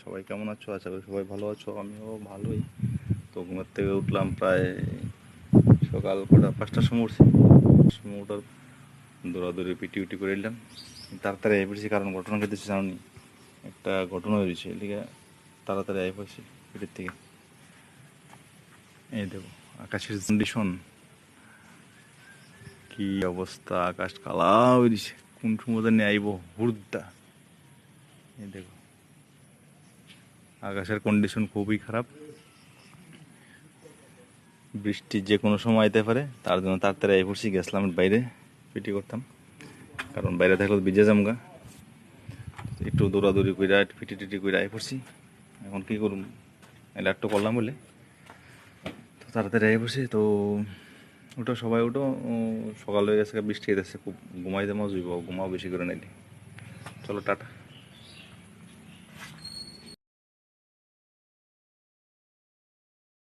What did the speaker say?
সবাই কেমন আছো? আশা করি সবাই ভালো আছো, আমিও ভালোই। তো ঘুমের থেকে উঠলাম প্রায় সকাল 5টার সময় উঠছি। ওঠার দৌড়াদৌড়ি পিটি উটি করে এলাম, তাড়াতাড়ি আই পড়ছি, কারণ ঘটনা ঘটেছে জানি। একটা ঘটনা হয়েছে, এদিকে তাড়াতাড়ি আই পড়ছি পিটির থেকে। এই দেখো আকাশের কন্ডিশন কি অবস্থা, আকাশ কালা হয়ে দিছে, কোন সময় জানি আইব হুড়দা। এই দেখো আকাশের কন্ডিশন খুবই খারাপ, বৃষ্টি যে কোনো সময় আইতে পারে। তার জন্য তাড়াতাড়ি আই পড়ছি, গেছিলাম বাইরে পিটি করতাম, কারণ বাইরে থাকলে ভিজে জামগা। একটু দৌড়াদৌড়ি করে একটু পিটি টিটি করে আই পড়ছি। এখন কী করুম, এলা একটু করলাম বলে তো তাড়াতাড়ি আই পড়ছি। তো ওটা সবাই ওটো, সকাল হয়ে গেছে, বৃষ্টি হইতেছে, খুব ঘুমাইতে মজা হইব, ঘুমাও বেশি করে নাইলে। চলো টাটা।